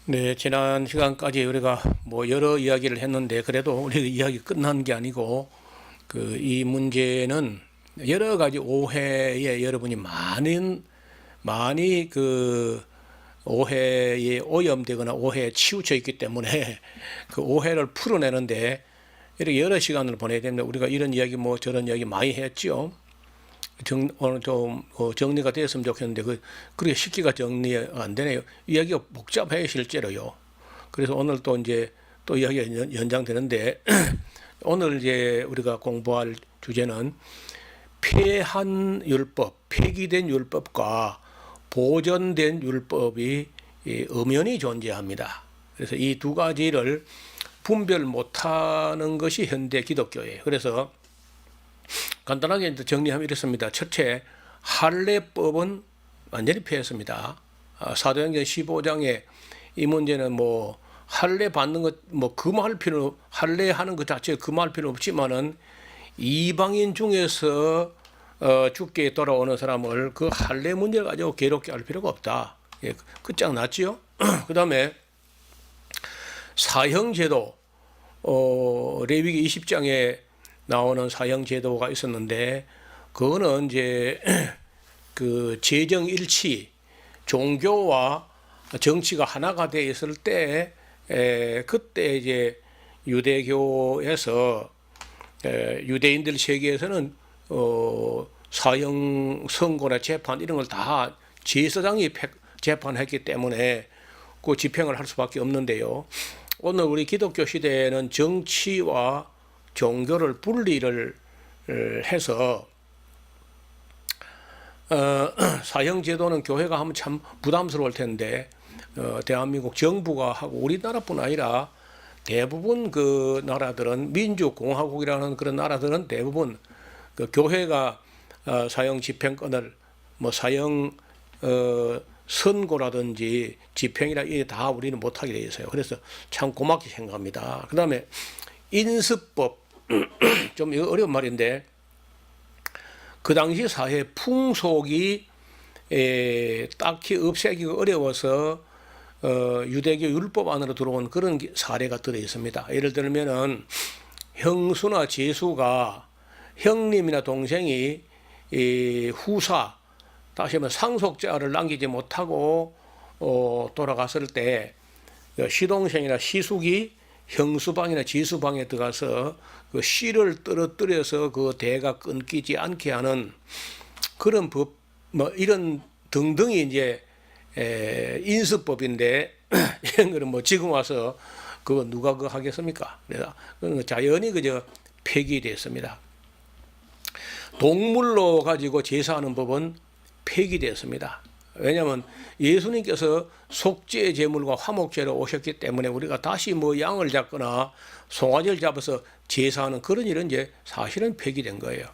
네, 지난 시간까지 우리가 뭐 여러 이야기를 했는데 그래도 우리 이야기 끝난 게 아니고 이 문제는 여러 가지 오해에 여러분이 많이 오해에 오염되거나 오해에 치우쳐 있기 때문에 그 오해를 풀어내는데 이렇게 여러 시간을 보내야 됩니다. 우리가 이런 이야기 뭐 저런 이야기 많이 했죠. 오늘 좀 정리가 되었으면 좋겠는데 그렇게 쉽게가 정리가 안 되네요. 이야기가 복잡해요, 실제로요. 그래서 오늘 또 이제 또 이야기가 연장되는데 오늘 이제 우리가 공부할 주제는 폐한 율법, 폐기된 율법과 보존된 율법이 엄연히 존재합니다. 그래서 이 두 가지를 분별 못하는 것이 현대 기독교예요. 그래서 간단하게 정리하면 이렇습니다. 첫째, 할례법은 완전히 폐했습니다. 사도행전 15장에 이 문제는 뭐 할례 받는 것 뭐 금할 필요 할례하는 것 자체에 금할 필요 없지만은 이방인 중에서 죽게 돌아오는 사람을 그 할례 문제를 가지고 괴롭게 할 필요가 없다. 예, 끝장 났지요. 그다음에 사형제도 레위기 20장에 나오는 사형제도가 있었는데 그거는 이제 그 재정 일치, 종교와 정치가 하나가 되어 있을 때 그때 이제 유대교에서 유대인들 세계에서는 사형 선고나 재판 이런 걸 다 제사장이 재판했기 때문에 그 집행을 할 수밖에 없는데요. 오늘 우리 기독교 시대에는 정치와 종교를 분리를 해서 사형 제도는 교회가 하면 참 부담스러울 텐데 대한민국 정부가 하고 우리나라뿐 아니라 대부분 그 나라들은 민주공화국이라는 그런 나라들은 대부분 그 교회가 사형 집행권을 뭐 사형 선고라든지 집행이라 이게 다 우리는 못하게 되어 있어요. 그래서 참 고맙게 생각합니다. 그 다음에 인습법 좀 이거 어려운 말인데 그 당시 사회 풍속이 딱히 없애기가 어려워서 유대교 율법 안으로 들어온 그런 사례가 들어 있습니다. 예를 들면은 형수나 제수가 형님이나 동생이 후사 다시 한번 상속자를 남기지 못하고 돌아갔을 때 시동생이나 시숙이 형수방이나 지수방에 들어가서 그 씨를 떨어뜨려서 그 대가 끊기지 않게 하는 그런 법, 뭐 이런 등등이 이제 인수법인데 이런 거는 뭐 지금 와서 그거 누가 그거 하겠습니까? 그래서 그건 자연히 그저 폐기됐습니다. 동물로 가지고 제사하는 법은 폐기됐습니다. 왜냐하면 예수님께서 속죄 제물과 화목제로 오셨기 때문에 우리가 다시 뭐 양을 잡거나 송아지를 잡아서 제사하는 그런 일은 이제 사실은 폐기된 거예요.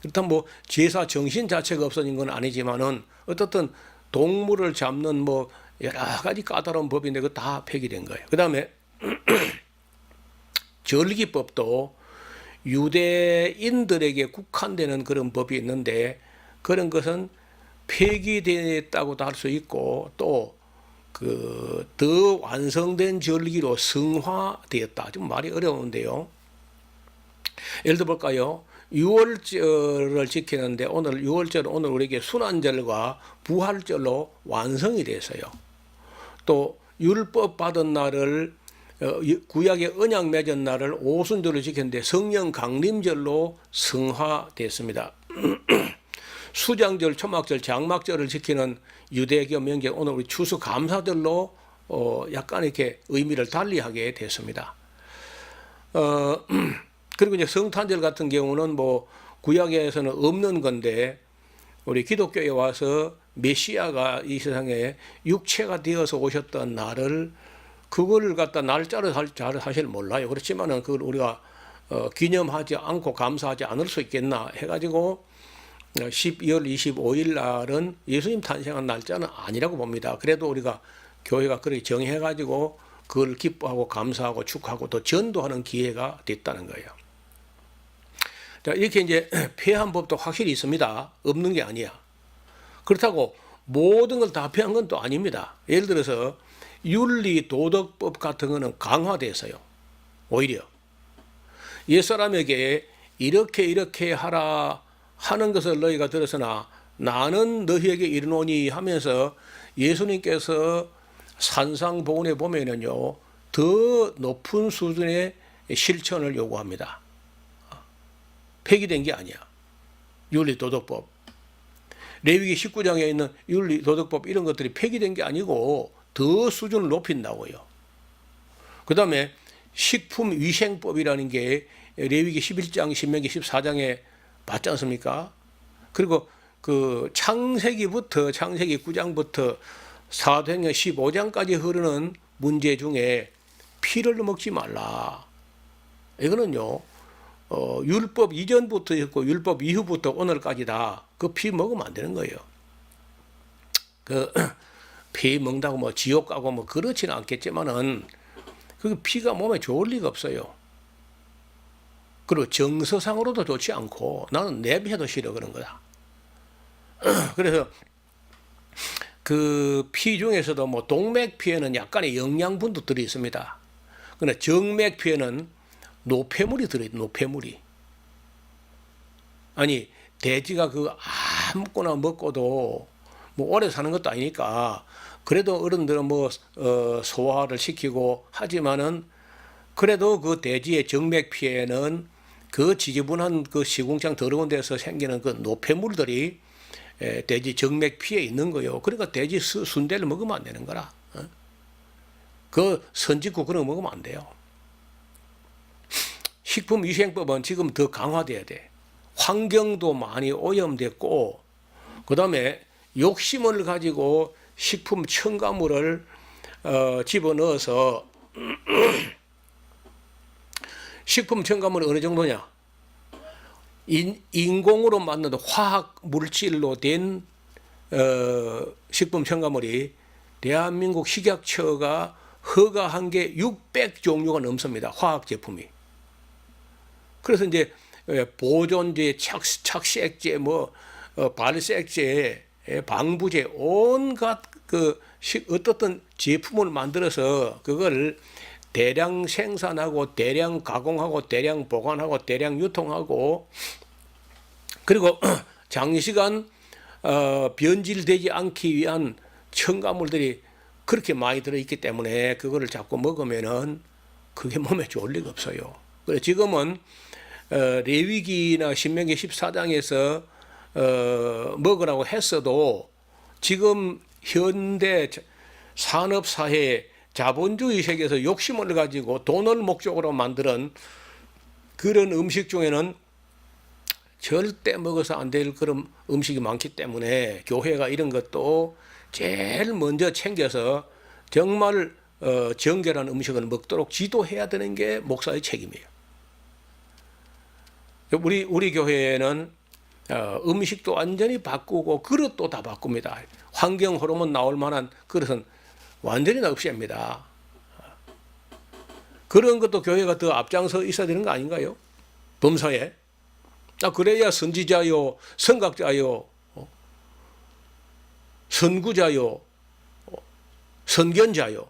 그렇다면 뭐 제사 정신 자체가 없어진 건 아니지만은 어떻든 동물을 잡는 뭐 여러 가지 까다로운 법인데 그거 다 폐기된 거예요. 그 다음에 절기법도 유대인들에게 국한되는 그런 법이 있는데 그런 것은 폐기됐다고도 할 수 있고 또 그 더 완성된 절기로 성화되었다. 좀 말이 어려운데요. 예를 들어 볼까요? 유월절을 지키는데 오늘 유월절은 오늘 우리에게 순환절과 부활절로 완성이 됐어요. 또 율법 받은 날을 구약의 언약 맺은 날을 오순절을 지켰는데 성령 강림절로 성화됐습니다. 수장절, 초막절, 장막절을 지키는 유대교 명절 오늘 우리 추수감사절로 약간 이렇게 의미를 달리하게 됐습니다. 그리고 이제 성탄절 같은 경우는 뭐 구약에서는 없는 건데 우리 기독교에 와서 메시아가 이 세상에 육체가 되어서 오셨던 날을 그걸 갖다 날짜를 잘 사실 몰라요. 그렇지만은 그걸 우리가 기념하지 않고 감사하지 않을 수 있겠나 해가지고 12월 25일 날은 예수님 탄생한 날짜는 아니라고 봅니다. 그래도 우리가 교회가 그렇게 정해가지고 그걸 기뻐하고 감사하고 축하하고 또 전도하는 기회가 됐다는 거예요. 자, 이렇게 이제 폐한 법도 확실히 있습니다. 없는 게 아니야. 그렇다고 모든 걸 다 폐한 건 또 아닙니다. 예를 들어서 윤리 도덕법 같은 거는 강화돼서요. 오히려 옛사람에게 이렇게 하라 하는 것을 너희가 들었으나 나는 너희에게 이르노니 하면서 예수님께서 산상보훈에 보면은요, 더 높은 수준의 실천을 요구합니다. 폐기된 게 아니야. 윤리도덕법. 레위기 19장에 있는 윤리도덕법 이런 것들이 폐기된 게 아니고 더 수준을 높인다고요. 그 다음에 식품위생법이라는 게 레위기 11장, 신명기 14장에 봤지 않습니까? 그리고 그 창세기 9장부터 사도행전 15장까지 흐르는 문제 중에 피를 먹지 말라. 이거는요, 율법 이전부터 있고 율법 이후부터 오늘까지다. 그 피 먹으면 안 되는 거예요. 그 피 먹는다고 뭐 지옥 가고 뭐 그렇지는 않겠지만은 그 피가 몸에 좋을 리가 없어요. 그리고 정서상으로도 좋지 않고 나는 냄새도 싫어 그런 거다. 그래서 그 피 중에서도 뭐 동맥피에는 약간의 영양분도 들어 있습니다. 그러나 정맥피에는 노폐물이 들어있다. 노폐물이. 아니 돼지가 그 아무거나 먹고도 뭐 오래 사는 것도 아니니까 그래도 어른들은 뭐 소화를 시키고 하지만은 그래도 그 돼지의 정맥피에는 그 지저분한 그 시궁창 더러운 데서 생기는 그 노폐물들이 돼지 정맥피에 있는 거요. 그러니까 돼지 순대를 먹으면 안 되는 거라. 그 선짓국 그런 거 먹으면 안 돼요. 식품위생법은 지금 더 강화돼야 돼. 환경도 많이 오염됐고, 그 다음에 욕심을 가지고 식품 첨가물을 집어넣어서 식품 첨가물은 어느 정도냐? 인공으로 만든 화학 물질로 된 식품 첨가물이 대한민국 식약처가 허가한 게 600종류가 넘습니다. 화학 제품이. 그래서 이제 보존제, 착색제, 뭐 발색제, 방부제 온갖 그 어떻든 제품을 만들어서 그걸 대량 생산하고 대량 가공하고 대량 보관하고 대량 유통하고 그리고 장시간 변질되지 않기 위한 첨가물들이 그렇게 많이 들어있기 때문에 그거를 자꾸 먹으면은 그게 몸에 좋을 리가 없어요. 그래서 지금은 레위기나 신명기 14장에서 먹으라고 했어도 지금 현대 산업사회 자본주의 세계에서 욕심을 가지고 돈을 목적으로 만드는 그런 음식 중에는 절대 먹어서 안 될 그런 음식이 많기 때문에 교회가 이런 것도 제일 먼저 챙겨서 정말 정결한 음식을 먹도록 지도해야 되는 게 목사의 책임이에요. 우리 교회에는 음식도 완전히 바꾸고 그릇도 다 바꿉니다. 환경 호르몬 나올 만한 그릇은 완전히 없앱니다. 그런 것도 교회가 더 앞장서 있어야 되는 거 아닌가요? 범사에. 그래야 선지자요, 선각자요, 선구자요, 선견자요.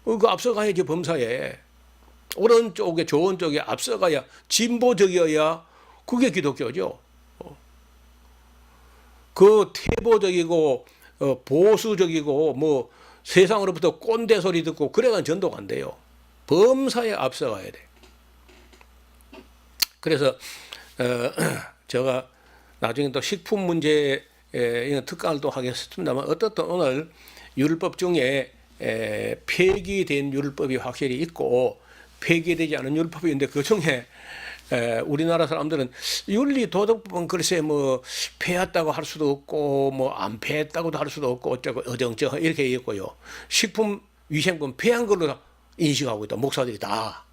그 앞서가야지 범사에. 오른쪽에 좋은 쪽에 앞서가야 진보적이어야 그게 기독교죠. 그 태보적이고 보수적이고 뭐 세상으로부터 꼰대 소리 듣고 그래가 전도가 안 돼요. 범사에 앞서가야 돼. 그래서 제가 나중에 또 식품 문제에 특강을 또 하겠습니다만 어떻든 오늘 율법 중에 폐기된 율법이 확실히 있고 폐기되지 않은 율법이 있는데 그 중에 우리나라 사람들은 윤리 도덕법은 글쎄 뭐 폐했다고 할 수도 없고 뭐 안 폐했다고도 할 수도 없고 어쩌고 어정쩡 이렇게 얘기했고요. 식품 위생법 폐한 걸로 인식하고 있다. 목사들이 다.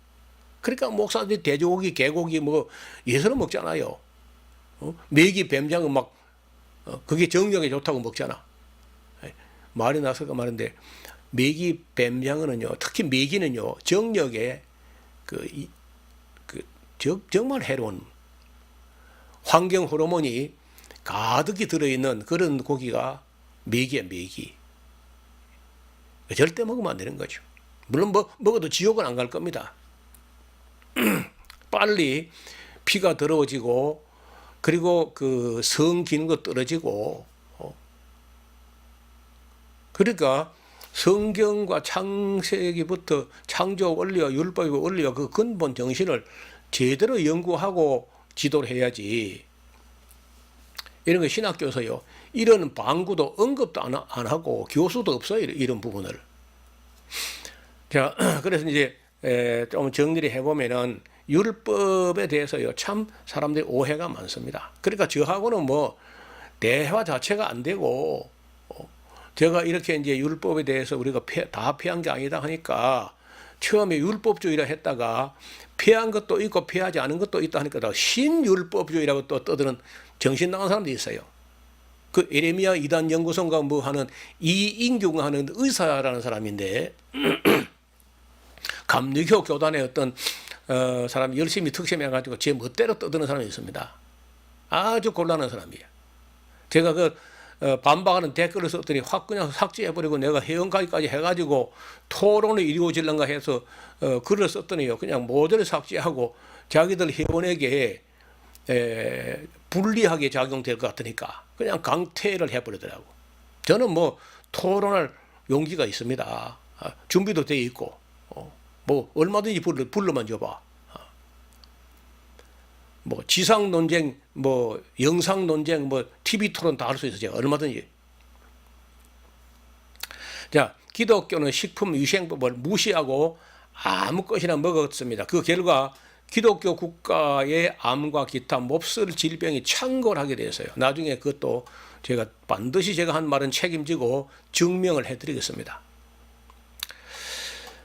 그러니까 목사들이 돼지고기, 개고기 뭐 예서는 먹잖아요. 메기, 뱀장은 막 그게 정력에 좋다고 먹잖아. 말이 나서가 말인데 메기, 뱀장어는요, 특히 메기는요 정력에 정말 해로운 환경 호르몬이 가득히 들어있는 그런 고기가 메기야, 메기. 절대 먹으면 안 되는 거죠. 물론 먹어도 지옥은 안 갈 겁니다. 빨리 피가 더러워지고 그리고 그 성 기능도 떨어지고 그러니까 성경과 창세기부터 창조 원리와 율법의 원리와 그 근본 정신을 제대로 연구하고 지도를 해야지. 이런 거 신학교에서요. 이런 방구도 언급도 안 하고 교수도 없어요. 이런 부분을. 자, 그래서 이제 좀 정리를 해보면은 율법에 대해서요. 참 사람들이 오해가 많습니다. 그러니까 저하고는 뭐 대화 자체가 안 되고 제가 이렇게 이제 율법에 대해서 우리가 다 피한 게 아니다 하니까 처음에 율법주의라 했다가 피한 것도 있고 피하지 않은 것도 있다 하니까 다 신율법주의라고 또 떠드는 정신 나간 사람들이 있어요. 그 에레미야 이단 연구소인가 뭐 하는 이인규 하는 의사라는 사람인데 감리교 교단의 어떤 사람이 열심히 특심해가지고 제 멋대로 떠드는 사람이 있습니다. 아주 곤란한 사람이에요. 제가 그 반박하는 댓글을 썼더니 확 그냥 삭제해버리고 내가 회원가입까지 해가지고 토론을 이루어질런가 해서 글을 썼더니요. 그냥 모두를 삭제하고 자기들 회원에게 불리하게 작용될 것 같으니까 그냥 강퇴를 해버리더라고. 저는 뭐 토론할 용기가 있습니다. 준비도 돼 있고 뭐 얼마든지 불러만 줘봐. 뭐 지상 논쟁, 뭐 영상 논쟁, 뭐 TV 토론 다 할 수 있어요. 얼마든지. 자, 기독교는 식품 위생법을 무시하고 아무 것이나 먹었습니다. 그 결과 기독교 국가의 암과 기타 몹쓸 질병이 창궐하게 되었어요. 나중에 그것도 제가 반드시 제가 한 말은 책임지고 증명을 해드리겠습니다.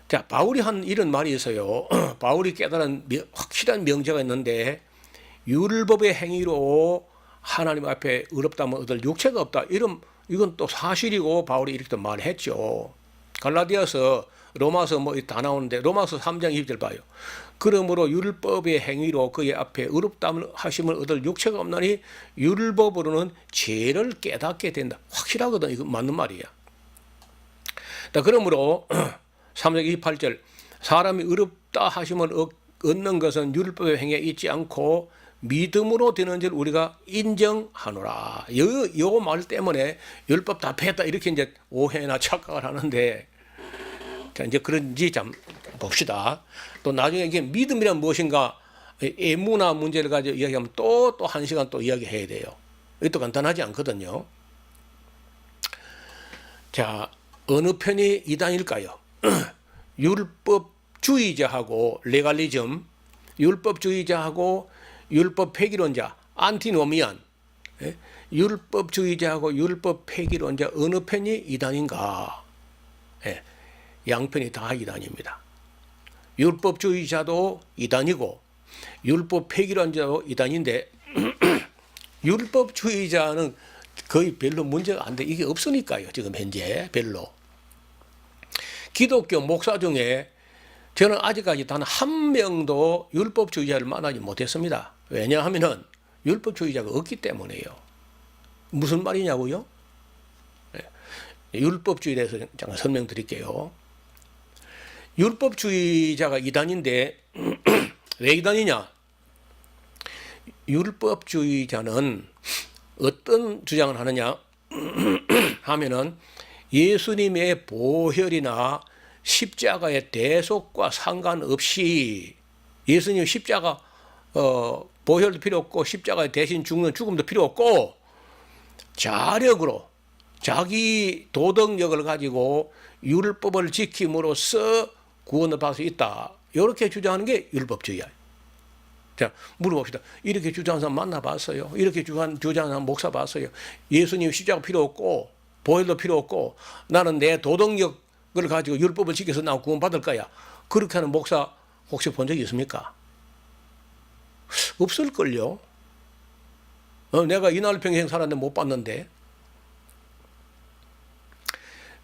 자, 바울이 한 이런 말이 있어요. 바울이 깨달은 확실한 명제가 있는데 율법의 행위로 하나님 앞에 의롭다면 얻을 육체가 없다. 이건 또 사실이고 바울이 이렇게 말했죠. 갈라디아서 로마서 뭐 다 나오는데 로마서 3장 2절 봐요. 그러므로 율법의 행위로 그의 앞에 의롭다함을 하심을 얻을 육체가 없나니 율법으로는 죄를 깨닫게 된다. 확실하거든. 이거 맞는 말이야. 자, 그러므로 3장 28절 사람이 의롭다 하심을 얻는 것은 율법의 행위에 있지 않고 믿음으로 되는 줄 우리가 인정하노라. 요 말 때문에 율법 다 폐했다 이렇게 이제 오해나 착각을 하는데, 자 이제 그런지 좀 봅시다. 또 나중에 이게 믿음이란 무엇인가 에무나 문제를 가지고 이야기하면 또 한 시간 또 이야기해야 돼요. 이것도 간단하지 않거든요. 자, 어느 편이 이단일까요? 율법주의자하고 레갈리즘, 율법주의자하고 율법 폐기론자, 안티노미안, 율법주의자하고 율법 폐기론자 어느 편이 이단인가? 양편이 다 이단입니다. 율법주의자도 이단이고 율법 폐기론자도 이단인데 율법주의자는 거의 별로 문제가 안 돼. 이게 없으니까요. 지금 현재 별로. 기독교 목사 중에 저는 아직까지 단 한 명도 율법주의자를 만나지 못했습니다. 왜냐하면 율법주의자가 없기 때문에요. 무슨 말이냐고요? 율법주의에 대해서 잠깐 설명드릴게요. 율법주의자가 이단인데 왜 이단이냐? 율법주의자는 어떤 주장을 하느냐 하면은 예수님의 보혈이나 십자가의 대속과 상관없이 예수님 십자가 보혈도 필요 없고 십자가에 대신 죽는 죽음도 필요 없고 자력으로 자기 도덕력을 가지고 율법을 지킴으로써 구원을 받을 수 있다. 이렇게 주장하는 게 율법주의야. 자, 물어봅시다. 이렇게 주장하는 사람 만나봤어요? 이렇게 주장하는 사람 목사 봤어요? 예수님 십자가 필요 없고 보혈도 필요 없고 나는 내 도덕력을 가지고 율법을 지켜서 나 구원 받을 거야. 그렇게 하는 목사 혹시 본 적이 있습니까? 없을걸요. 내가 이날 평생 살았는데 못 봤는데.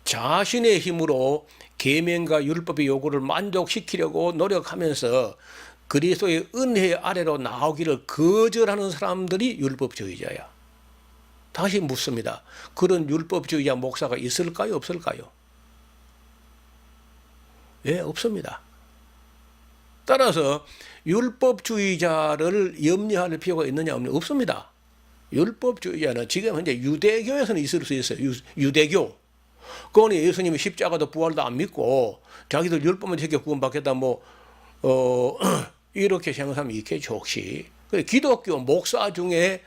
자신의 힘으로 계명과 율법의 요구를 만족시키려고 노력하면서 그리스도의 은혜 아래로 나오기를 거절하는 사람들이 율법주의자야. 다시 묻습니다. 그런 율법주의자 목사가 있을까요? 없을까요? 예, 없습니다. 따라서 율법주의자를 염려할 필요가 있느냐 없느냐 없습니다. 율법주의자는 지금 현재 유대교에서는 있을 수 있어요. 유대교. 그거는 예수님이 십자가도 부활도 안 믿고 자기들 율법만 지켜 구원받겠다 이렇게 생각하면 있겠죠 혹시. 기독교 목사 중에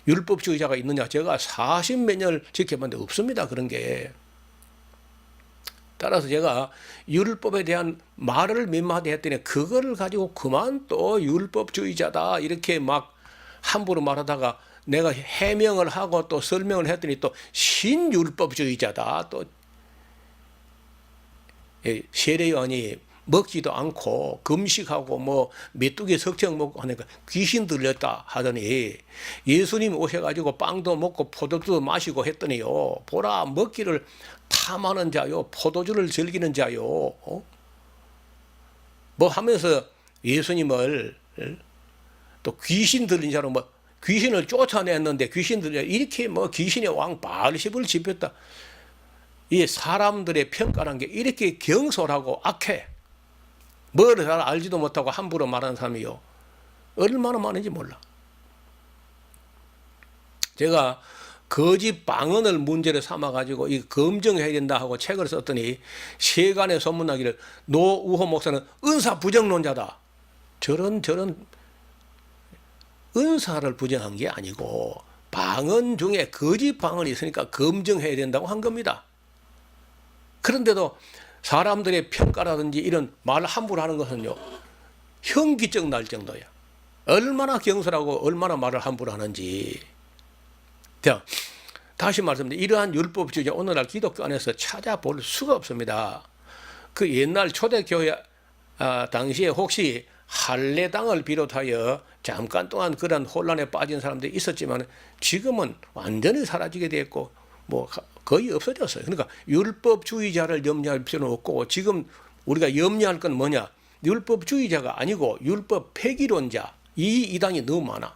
율법주의자가 있느냐? 제가 40몇 년을 지켜봤는데 없습니다. 그런 게. 따라서 제가 율법에 대한 말을 몇 마디 했더니 그거를 가지고 그만 또 율법주의자다 이렇게 막 함부로 말하다가 내가 해명을 하고 또 설명을 했더니 또 신율법주의자다. 또 세례요한이 먹지도 않고 금식하고 뭐 메뚜기 석청 먹고 하니까 귀신 들렸다 하더니 예수님 오셔가지고 빵도 먹고 포도주도 마시고 했더니요, 보라 먹기를 탐하는 자요 포도주를 즐기는 자요 뭐 하면서 예수님을 또 귀신 들린 자로 뭐 귀신을 쫓아냈는데 귀신 들려 이렇게 뭐 귀신의 왕 바알십을 지폈다. 이 사람들의 평가라는 게 이렇게 경솔하고 악해. 뭘 잘 알지도 못하고 함부로 말하는 사람이요, 얼마나 많은지 몰라. 제가 거짓 방언을 문제를 삼아가지고 이 검증해야 된다 하고 책을 썼더니 세간에 소문나기를 노우호 목사는 은사 부정론자다. 저런 은사를 부정한 게 아니고 방언 중에 거짓 방언이 있으니까 검증해야 된다고 한 겁니다. 그런데도 사람들의 평가라든지 이런 말 함부로 하는 것은요, 현기증 날 정도야. 얼마나 경솔하고 얼마나 말을 함부로 하는지. 자, 다시 말씀드립니다. 이러한 율법주의자 오늘날 기독교 안에서 찾아볼 수가 없습니다. 그 옛날 초대교회 당시에 혹시 할례당을 비롯하여 잠깐 동안 그런 혼란에 빠진 사람들이 있었지만 지금은 완전히 사라지게 됐고 뭐 거의 없어졌어요. 그러니까 율법주의자를 염려할 필요는 없고 지금 우리가 염려할 건 뭐냐? 율법주의자가 아니고 율법 폐기론자, 이 이단이 너무 많아.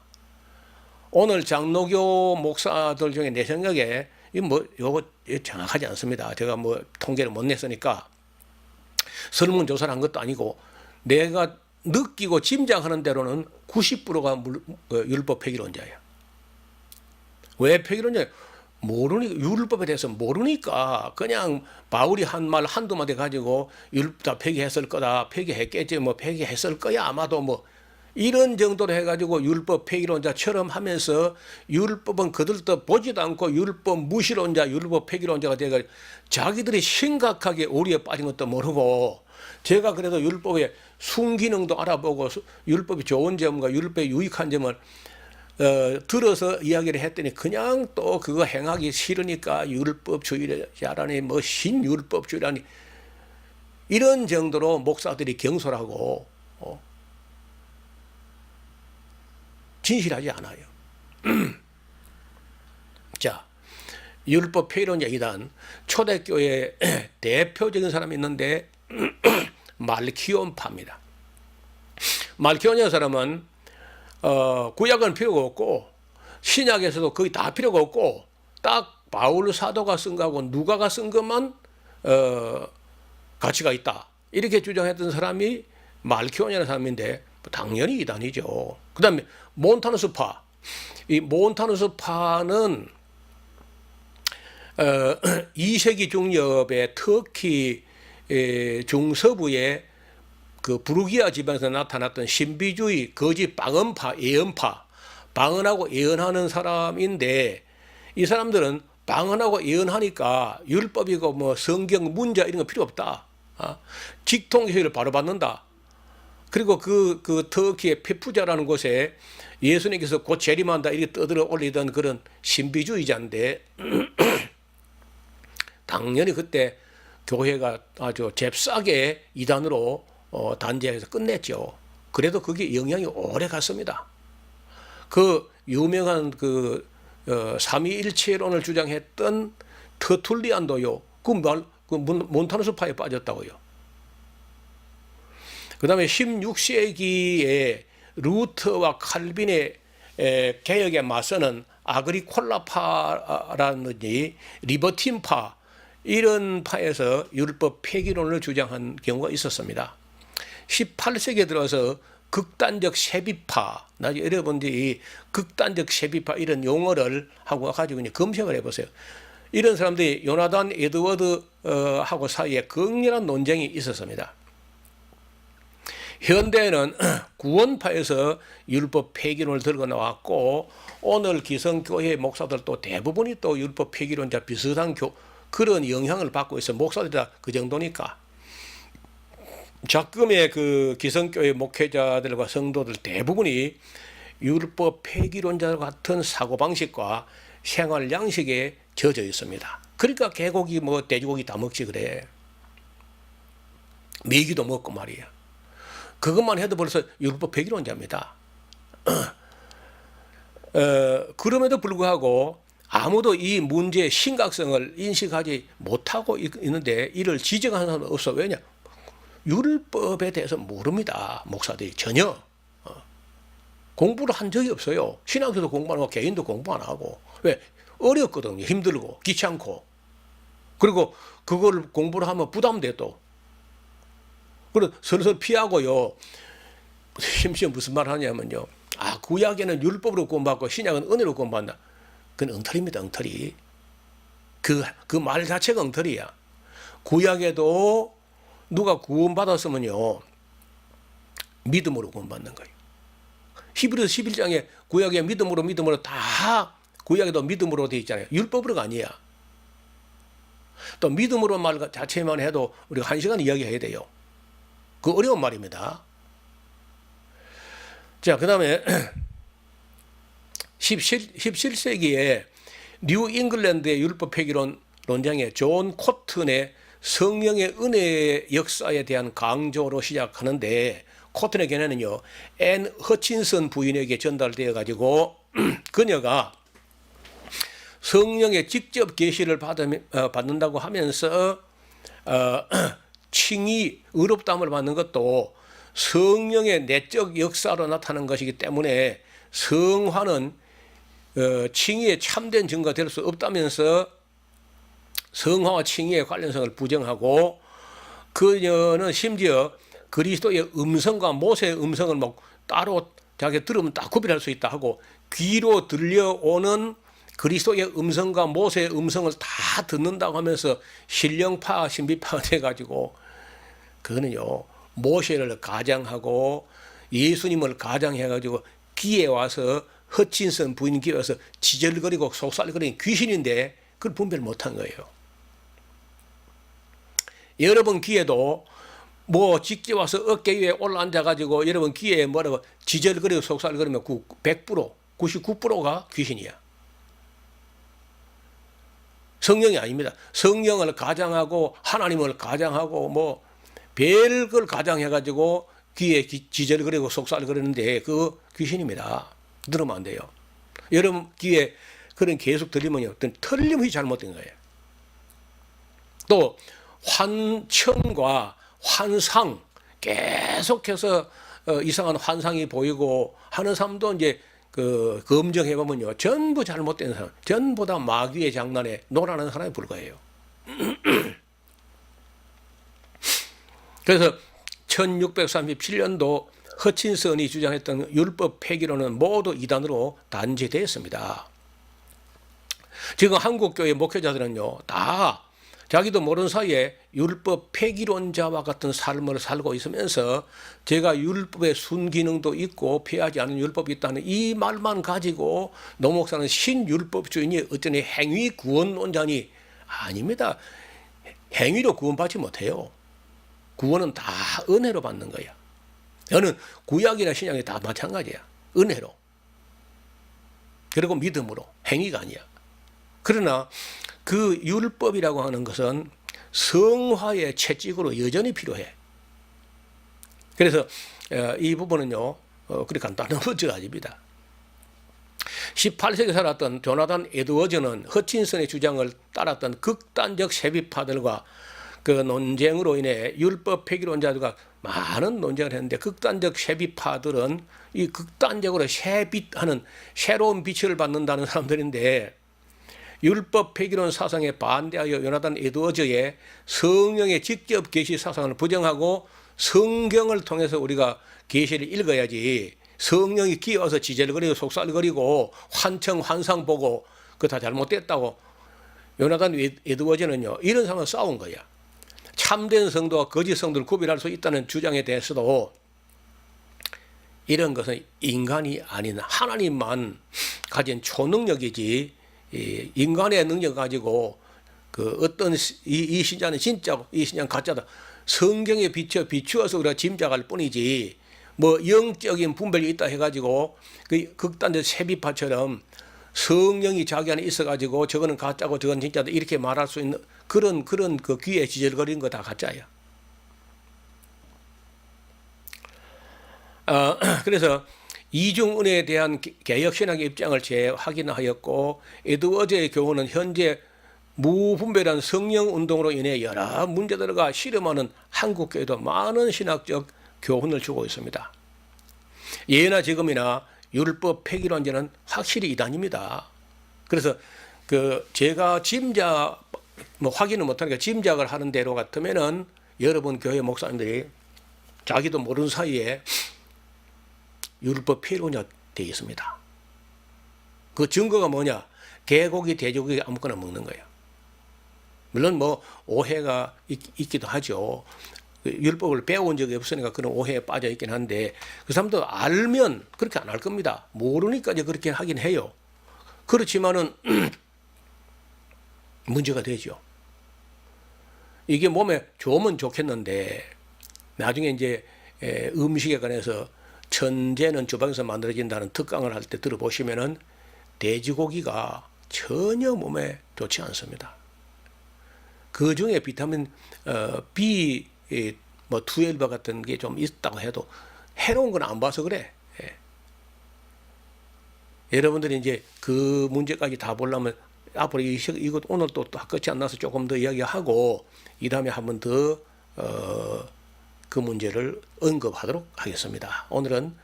오늘 장로교 목사들 중에 내 생각에 요거 정확하지 않습니다. 제가 뭐 통계를 못 냈으니까 설문조사를 한 것도 아니고 내가 느끼고 짐작하는 대로는 90%가 율법 폐기론자예요. 왜 폐기론자예요? 율법에 대해서 모르니까 그냥 바울이 한 말 한두 마디 가지고 율법 폐기했을 거다, 폐기했겠지, 뭐 폐기했을 거야 아마도 뭐 이런 정도로 해가지고 율법 폐기론자처럼 하면서 율법은 그들도 보지도 않고 율법 무시론자, 율법 폐기론자가 돼가지고 자기들이 심각하게 오류에 빠진 것도 모르고, 제가 그래도 율법의 순기능도 알아보고 율법이 좋은 점과 율법의 유익한 점을 들어서 이야기를 했더니 그냥 또 그거 행하기 싫으니까 율법주의자라니 뭐 신율법주의라니 이런 정도로 목사들이 경솔하고 진실하지 않아요. 자, 율법 폐기론자 이단 초대교회 대표적인 사람이 있는데 말키온파입니다. 말키온이라는 사람은 구약은 필요가 없고 신약에서도 거의 다 필요가 없고 딱 바울 사도가 쓴 거하고 누가가 쓴 것만 가치가 있다 이렇게 주장했던 사람이 말키온이라는 사람인데 당연히 이단이죠. 그 다음에 몬타누스파. 이 몬타누스파는 2세기 중엽에 터키 중서부에 그 부르기아 지방에서 나타났던 신비주의 거짓 방언파, 예언파, 방언하고 예언하는 사람인데 이 사람들은 방언하고 예언하니까 율법이고 뭐 성경 문자 이런 거 필요 없다. 직통교회를 바로 받는다. 그리고 그 터키의 페푸자라는 곳에 예수님께서 곧 재림한다 이렇게 떠들어 올리던 그런 신비주의자인데 당연히 그때 교회가 아주 잽싸게 이단으로 단죄해서 끝냈죠. 그래도 그게 영향이 오래 갔습니다. 그 유명한 그 삼위일체론을 주장했던 터툴리안도요. 그 몬타누스파에 빠졌다고요. 그 다음에 16세기에 루터와 칼빈의 개혁에 맞서는 아그리콜라파라든지 리버틴파 이런 파에서 율법 폐기론을 주장한 경우가 있었습니다. 18세기에 들어서 극단적 세비파, 나중에 여러분들이 극단적 세비파 이런 용어를 하고 가지고 검색을 해보세요. 이런 사람들이 요나단 에드워드 하고 사이에 극렬한 논쟁이 있었습니다. 현대에는 구원파에서 율법 폐기론을 들고 나왔고, 오늘 기성교회 목사들도 대부분이 또 율법 폐기론자 비슷한 그런 영향을 받고 있어. 목사들이 다 그 정도니까. 작금의 그 기성교회 목회자들과 성도들 대부분이 율법 폐기론자 같은 사고방식과 생활 양식에 젖어 있습니다. 그러니까 개고기 뭐 돼지고기 다 먹지 그래. 메기도 먹고 말이야. 그것만 해도 벌써 율법 폐기론자입니다. 그럼에도 불구하고 아무도 이 문제의 심각성을 인식하지 못하고 있는데 이를 지적하는 사람은 없어. 왜냐? 율법에 대해서 모릅니다. 목사들이 전혀. 공부를 한 적이 없어요. 신학교도 공부 안 하고 개인도 공부 안 하고. 왜? 어렵거든요. 힘들고 귀찮고. 그리고 그걸 공부를 하면 부담돼 또. 그래서 슬슬 피하고요. 심지어 무슨 말 하냐면요. 아, 구약에는 율법으로 구원받고 신약은 은혜로 구원받나. 그건 엉터리입니다. 엉터리. 그 말 자체가 엉터리야. 구약에도 누가 구원받았으면요. 믿음으로 구원받는 거예요. 히브리서 11장에 구약에 믿음으로 다 구약에도 믿음으로 되어 있잖아요. 율법으로가 아니야. 또 믿음으로 말 자체만 해도 우리가 1시간 이야기해야 돼요. 그 어려운 말입니다. 자, 그 다음에 17세기에 뉴 잉글랜드의 율법 폐기론 논쟁에 존 코튼의 성령의 은혜의 역사에 대한 강조로 시작하는데, 코튼의 견해는요, 앤 허친슨 부인에게 전달되어 가지고 그녀가 성령의 직접 계시를 받는다고 하면서 칭의, 의롭다함을 받는 것도 성령의 내적 역사로 나타나는 것이기 때문에 성화는 칭의의 참된 증거가 될 수 없다면서 성화와 칭의의 관련성을 부정하고, 그녀는 심지어 그리스도의 음성과 모세의 음성을 뭐 따로 자기가 들으면 딱 구별할 수 있다 하고, 귀로 들려오는 그리스도의 음성과 모세의 음성을 다 듣는다고 하면서 신령파, 신비파가 돼가지고, 그거는요, 모세를 가장하고 예수님을 가장해가지고 귀에 와서 허친슨 부인 귀에 와서 지절거리고 속살거리는 귀신인데 그걸 분별 못한 거예요. 여러분 귀에도 뭐 직접 와서 어깨 위에 올라앉아가지고 여러분 귀에 뭐라고 지절거리고 속살거리면 100%, 99%가 귀신이야. 성령이 아닙니다. 성령을 가장하고 하나님을 가장하고 뭐 별걸 가장해가지고 귀에 지절거리고 속살거리는데 그 귀신입니다. 들으면 안 돼요. 여러분 귀에 그런 계속 들리면요, 틀림없이 잘못된 거예요. 또 환청과 환상, 계속해서 이상한 환상이 보이고 하는 사람도 이제 그 검증해보면요, 전부 잘못된 사람, 전부 다 마귀의 장난에 놀아나는 사람이 불과해요. 그래서 1637년도 허친슨이 주장했던 율법 폐기론은 모두 이단으로 단죄되었습니다. 지금 한국교회 목회자들은요, 다 자기도 모르는 사이에 율법 폐기론자와 같은 삶을 살고 있으면서 제가 율법의 순기능도 있고 피하지 않은 율법이 있다는 이 말만 가지고 노 목사는 신율법주의니 어쩌니 행위 구원론자니. 아닙니다. 행위로 구원받지 못해요. 구원은 다 은혜로 받는 거야. 너는 구약이나 신약이 다 마찬가지야. 은혜로. 그리고 믿음으로. 행위가 아니야. 그러나 그 율법이라고 하는 것은 성화의 채찍으로 여전히 필요해. 그래서 이 부분은요, 그리 간단한 문제가 아닙니다. 18세기에 살았던 조나단 에드워즈는 허친슨의 주장을 따랐던 극단적 세비파들과 그 논쟁으로 인해 율법 폐기론자들과 많은 논쟁을 했는데, 극단적 세비파들은 이 극단적으로 세빛하는 새로운 빛을 받는다는 사람들인데, 율법 폐기론 사상에 반대하여 요나단 에드워즈의 성령의 직접 계시 사상을 부정하고 성경을 통해서 우리가 계시를 읽어야지 성령이 끼어서 지젤거리고 속살거리고 환청 환상 보고 그거 다 잘못됐다고 요나단 에드워즈는요 이런 상황을 싸운 거야. 참된 성도와 거짓 성도를 구별할 수 있다는 주장에 대해서도 이런 것은 인간이 아닌 하나님만 가진 초능력이지 인간의 능력 가지고 그 어떤 이 신자는 진짜고 이 신자는 가짜다. 성경에 비추어서 우리가 짐작할 뿐이지 뭐 영적인 분별이 있다 해가지고 그 극단적 세비파처럼 성령이 자기 안에 있어가지고 저거는 가짜고 저건 진짜다 이렇게 말할 수 있는 그런 그 귀에 지절거리는 거 다 가짜야. 그래서 이중은혜에 대한 개혁신학의 입장을 재확인하였고 에드워즈의 교훈은 현재 무분별한 성령운동으로 인해 여러 문제들과 실험하는 한국교회도 많은 신학적 교훈을 주고 있습니다. 예나 지금이나 율법 폐기론자는 확실히 이단입니다. 그래서 제가 확인을 못하니까 짐작을 하는 대로 같으면은 여러분 교회 목사님들이 자기도 모르는 사이에 율법 폐기론자 되어 있습니다. 그 증거가 뭐냐? 개고기, 돼지고기 아무거나 먹는 거예요. 물론 뭐 오해가 있기도 하죠. 율법을 배운 적이 없으니까 그런 오해에 빠져 있긴 한데 그 사람도 알면 그렇게 안 할 겁니다. 모르니까 이제 그렇게 하긴 해요. 그렇지만은 문제가 되죠. 이게 몸에 좋으면 좋겠는데 나중에 이제 음식에 관해서 천재는 주방에서 만들어진다는 특강을 할 때 들어보시면은 돼지고기가 전혀 몸에 좋지 않습니다. 그 중에 비타민 B 뭐 12 같은 게 좀 있다고 해도 해로운 건 안 봐서 그래. 여러분들이 이제 그 문제까지 다 보려면 앞으로 이것 오늘 또 끝이 안 나서 조금 더 이야기하고 이 다음에 한 번 더 그 문제를 언급하도록 하겠습니다. 오늘은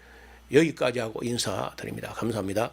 여기까지 하고 인사드립니다. 감사합니다.